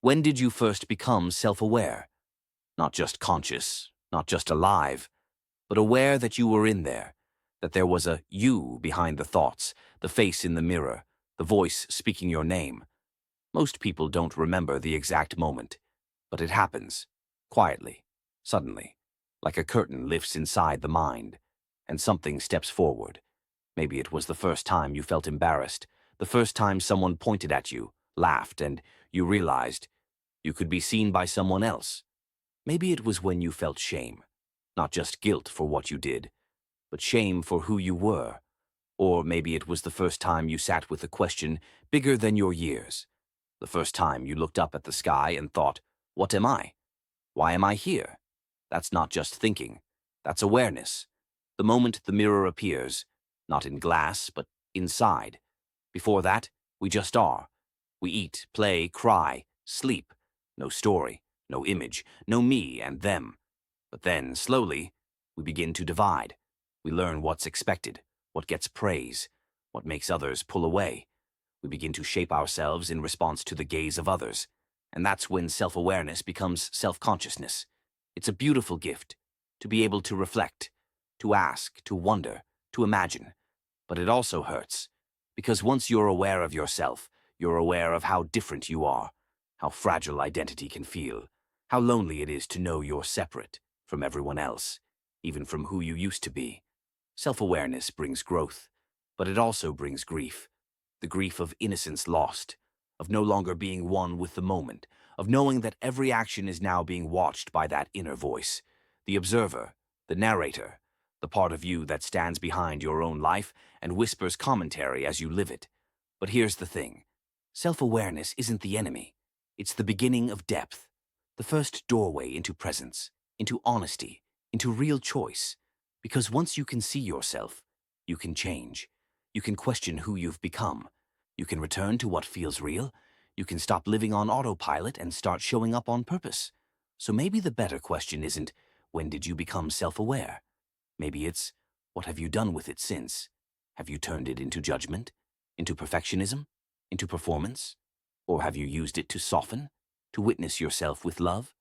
When did you first become self-aware? Not just conscious, not just alive, but aware that you were in there, that there was a you behind the thoughts, the face in the mirror, the voice speaking your name. Most people don't remember the exact moment, but it happens, quietly, suddenly, like a curtain lifts inside the mind, and something steps forward. Maybe it was the first time you felt embarrassed, the first time someone pointed at you, laughed, and you realized you could be seen by someone else. Maybe it was when you felt shame, not just guilt for what you did, but shame for who you were. Or maybe it was the first time you sat with a question bigger than your years. The first time you looked up at the sky and thought, what am I? Why am I here? That's not just thinking. That's awareness. The moment the mirror appears, not in glass, but inside. Before that, we just are. We eat, play, cry, sleep. No story, no image, no me and them. But then, slowly, we begin to divide. We learn what's expected, what gets praise, what makes others pull away. We begin to shape ourselves in response to the gaze of others. And that's when self-awareness becomes self-consciousness. It's a beautiful gift, to be able to reflect, to ask, to wonder, to imagine. But it also hurts, because once you're aware of yourself, you're aware of how different you are, how fragile identity can feel, how lonely it is to know you're separate from everyone else, even from who you used to be. Self-awareness brings growth, but it also brings grief. The grief of innocence lost, of no longer being one with the moment, of knowing that every action is now being watched by that inner voice, the observer, the narrator, the part of you that stands behind your own life and whispers commentary as you live it. But here's the thing. Self-awareness isn't the enemy. It's the beginning of depth, the first doorway into presence, into honesty, into real choice. Because once you can see yourself, you can change. You can question who you've become. You can return to what feels real. You can stop living on autopilot and start showing up on purpose. So maybe the better question isn't, when did you become self-aware? Maybe it's, what have you done with it since? Have you turned it into judgment? Into perfectionism? Into performance? Or have you used it to soften? To witness yourself with love?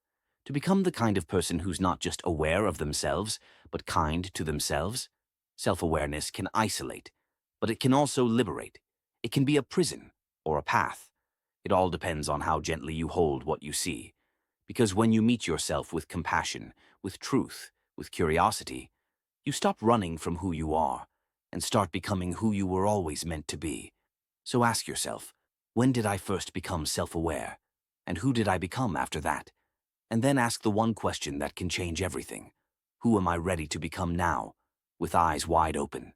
To become the kind of person who's not just aware of themselves, but kind to themselves? Self-awareness can isolate, but it can also liberate. It can be a prison or a path. It all depends on how gently you hold what you see. Because when you meet yourself with compassion, with truth, with curiosity, you stop running from who you are and start becoming who you were always meant to be. So ask yourself, when did I first become self-aware? And who did I become after that? And then ask the one question that can change everything. Who am I ready to become now, with eyes wide open?